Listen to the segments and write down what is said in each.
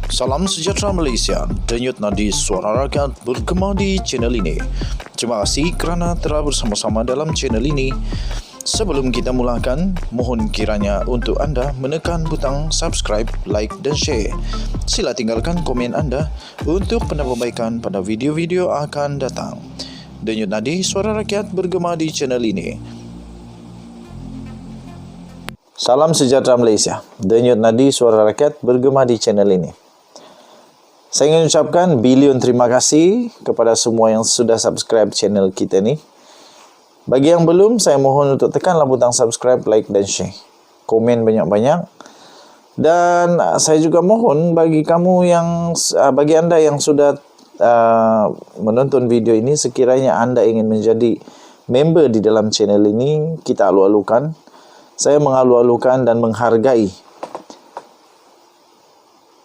Salam sejahtera Malaysia, denyut nadi suara rakyat bergema di channel ini. Terima kasih kerana telah bersama-sama dalam channel ini. Sebelum kita mulakan, mohon kiranya untuk anda menekan butang subscribe, like dan share. Sila tinggalkan komen anda untuk penambahbaikan pada video-video akan datang. Denyut nadi suara rakyat bergema di channel ini. Salam sejahtera Malaysia, denyut nadi suara rakyat bergema di channel ini. Saya ingin ucapkan bilion terima kasih kepada semua yang sudah subscribe channel kita ni. Bagi yang belum, saya mohon untuk tekanlah butang subscribe, like dan share. Komen banyak-banyak. Dan saya juga mohon bagi bagi anda yang sudah menonton video ini, sekiranya anda ingin menjadi member di dalam channel ini, kita alu-alukan. Saya mengalu-alukan dan menghargai.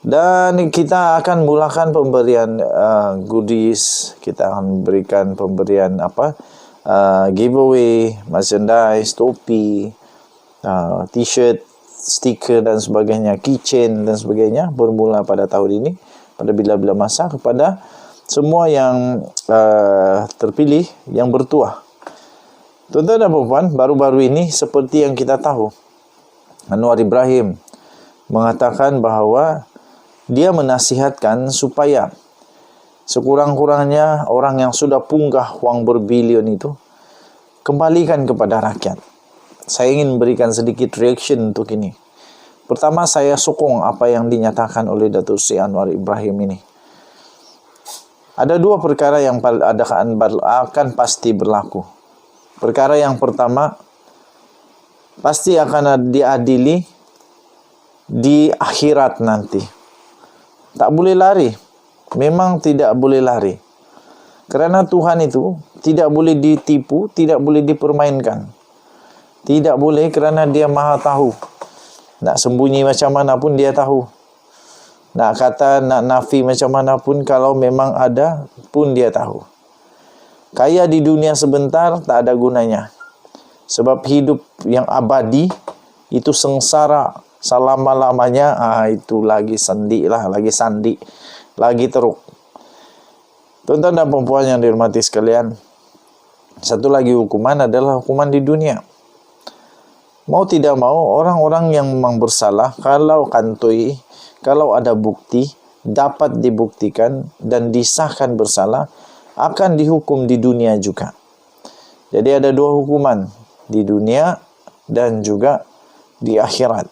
Dan kita akan mulakan pemberian goodies. Kita akan berikan pemberian giveaway, merchandise, topi, t-shirt, stiker dan sebagainya, keychain dan sebagainya, bermula pada tahun ini, pada bila-bila masa, kepada semua yang terpilih, yang bertuah. Tuan-tuan dan puan-puan, baru-baru ini seperti yang kita tahu, Anwar Ibrahim mengatakan bahawa dia menasihatkan supaya sekurang-kurangnya orang yang sudah punggah wang berbilion itu kembalikan kepada rakyat. Saya ingin memberikan sedikit reaction untuk ini. Pertama, saya sokong apa yang dinyatakan oleh Datuk Seri Anwar Ibrahim ini. Ada dua perkara yang akan pasti berlaku. Perkara yang pertama, pasti akan diadili di akhirat nanti. Tak boleh lari. Memang tidak boleh lari. Kerana Tuhan itu tidak boleh ditipu, tidak boleh dipermainkan. Tidak boleh, kerana dia maha tahu. Nak sembunyi macam mana pun dia tahu. Nak kata, nak nafi macam mana pun, kalau memang ada pun dia tahu. Kaya di dunia sebentar tak ada gunanya. Sebab hidup yang abadi itu sengsara selama-lamanya, itu lagi sandi, lagi teruk. Tuan-tuan dan puan yang dihormati sekalian, satu lagi hukuman adalah hukuman di dunia. Mau tidak mau, orang-orang yang memang bersalah, kalau kantoi, kalau ada bukti, dapat dibuktikan dan disahkan bersalah, akan dihukum di dunia juga. Jadi ada dua hukuman, di dunia dan juga di akhirat.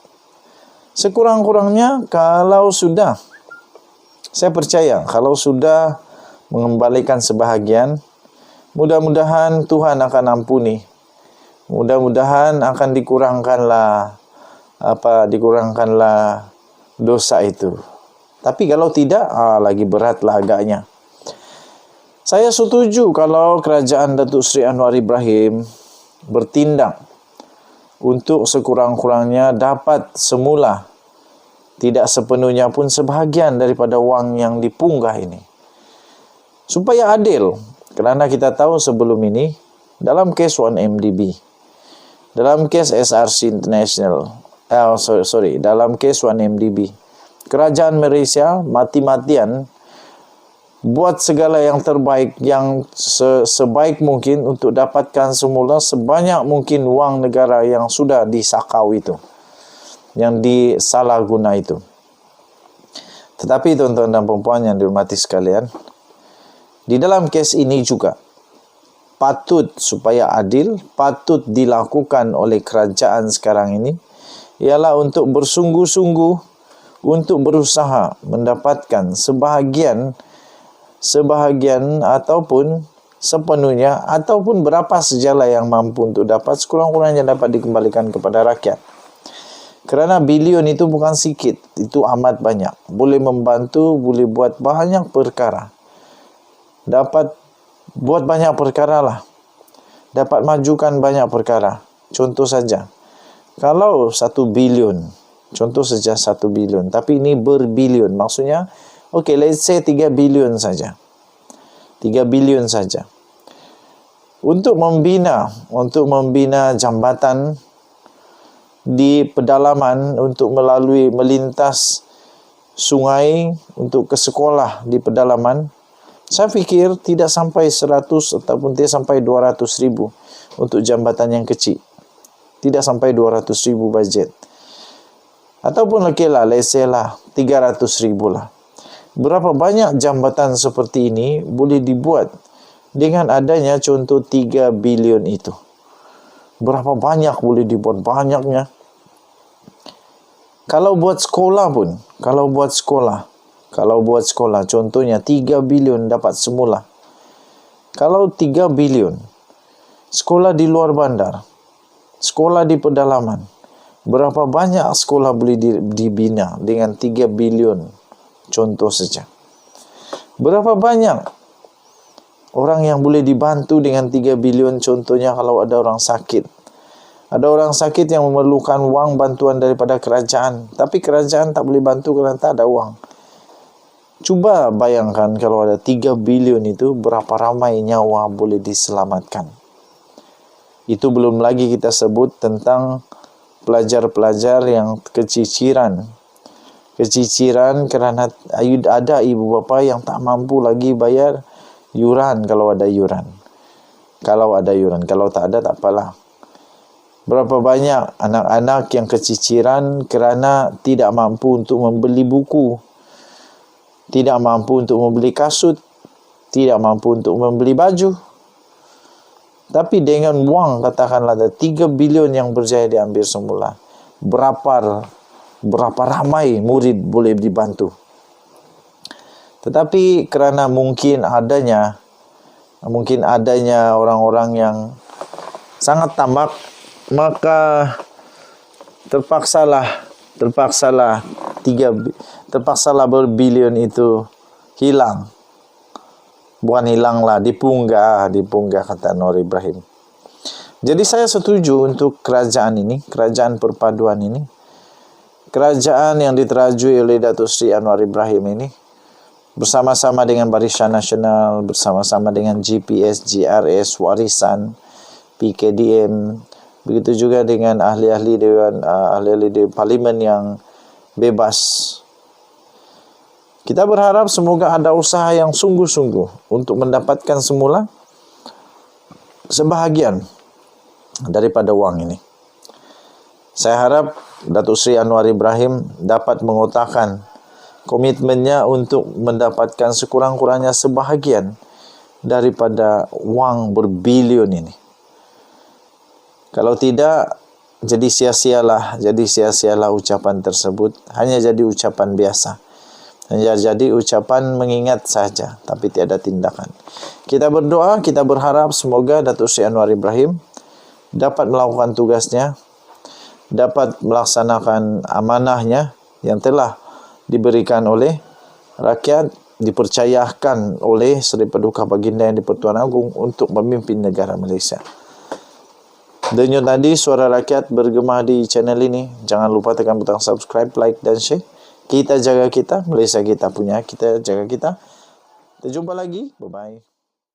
Sekurang-kurangnya kalau sudah, saya percaya kalau sudah mengembalikan sebahagian, mudah-mudahan Tuhan akan ampuni. Mudah-mudahan akan dikurangkanlah dosa itu. Tapi kalau tidak, lagi beratlah agaknya. Saya setuju kalau kerajaan Datuk Seri Anwar Ibrahim bertindak untuk sekurang-kurangnya dapat semula, tidak sepenuhnya pun, sebahagian daripada wang yang dipunggah ini. Supaya adil, kerana kita tahu sebelum ini, dalam kes 1MDB, dalam kes SRC International, dalam kes 1MDB, kerajaan Malaysia mati-matian buat segala yang terbaik, yang sebaik mungkin untuk dapatkan semula sebanyak mungkin wang negara yang sudah disakau itu, yang disalahguna itu. Tetapi tuan-tuan dan puan yang dihormati sekalian, di dalam kes ini juga patut supaya adil, patut dilakukan oleh kerajaan sekarang ini, ialah untuk bersungguh-sungguh untuk berusaha mendapatkan sebahagian ataupun sepenuhnya ataupun berapa sajalah yang mampu untuk dapat, sekurang-kurangnya dapat dikembalikan kepada rakyat. Kerana bilion itu bukan sikit, itu amat banyak. Boleh membantu, boleh buat banyak perkara. Dapat buat banyak perkara lah. Dapat majukan banyak perkara. Contoh saja, kalau 1 bilion, contoh saja 1 bilion, tapi ini berbilion, maksudnya okay, let's say 3 bilion saja. 3 bilion saja. Untuk membina jambatan di pedalaman, untuk melintas sungai untuk ke sekolah di pedalaman, saya fikir tidak sampai 100 ataupun tidak sampai 200.000 untuk jambatan yang kecil. Tidak sampai 200.000 budget. Ataupun let's say lah 300.000 lah. Berapa banyak jambatan seperti ini boleh dibuat dengan adanya contoh 3 bilion itu? Berapa banyak boleh dibuat? Banyaknya. Kalau buat sekolah, contohnya 3 bilion dapat semula. Kalau 3 bilion, sekolah di luar bandar, sekolah di pedalaman, berapa banyak sekolah boleh dibina dengan 3 bilion, contoh saja. Berapa banyak orang yang boleh dibantu dengan 3 bilion, contohnya kalau ada orang sakit. Ada orang sakit yang memerlukan wang bantuan daripada kerajaan, tapi kerajaan tak boleh bantu kerana tak ada wang. Cuba bayangkan kalau ada 3 bilion itu, berapa ramai nyawa boleh diselamatkan. Itu belum lagi kita sebut tentang pelajar-pelajar yang keciciran. Keciciran kerana ada ibu bapa yang tak mampu lagi bayar yuran kalau ada yuran. Kalau tak ada tak apalah. Berapa banyak anak-anak yang keciciran kerana tidak mampu untuk membeli buku, tidak mampu untuk membeli kasut, tidak mampu untuk membeli baju. Tapi dengan wang, katakanlah ada 3 bilion yang berjaya diambil semula, berapa ramai murid boleh dibantu. Tetapi kerana mungkin adanya orang-orang yang sangat tamak, maka terpaksalah berbilion itu hilang. Bukan hilanglah, dipunggah kata Anwar Ibrahim. Jadi saya setuju untuk kerajaan perpaduan ini, kerajaan yang diterajui oleh Datuk Seri Anwar Ibrahim ini, bersama-sama dengan Barisan Nasional, bersama-sama dengan GPS, GRS, Warisan, PKDM, begitu juga dengan ahli-ahli Dewan Parlimen yang bebas. Kita berharap semoga ada usaha yang sungguh-sungguh untuk mendapatkan semula sebahagian daripada wang ini. Saya harap Datuk Seri Anwar Ibrahim dapat mengotakkan komitmennya untuk mendapatkan sekurang-kurangnya sebahagian daripada wang berbilion ini. Kalau tidak, jadi sia-sialah ucapan tersebut. Hanya jadi ucapan biasa. Hanya jadi ucapan mengingat saja, tapi tiada tindakan. Kita berdoa, kita berharap semoga Datuk Seri Anwar Ibrahim dapat melakukan tugasnya, dapat melaksanakan amanahnya yang telah diberikan oleh rakyat, dipercayakan oleh Seri Paduka Baginda Yang di-Pertuan Agong untuk memimpin negara Malaysia. Denyut nadi suara rakyat bergema di channel ini. Jangan lupa tekan butang subscribe, like dan share. Kita jaga kita, Malaysia kita punya, kita jaga kita. Kita jumpa lagi. Bye-bye.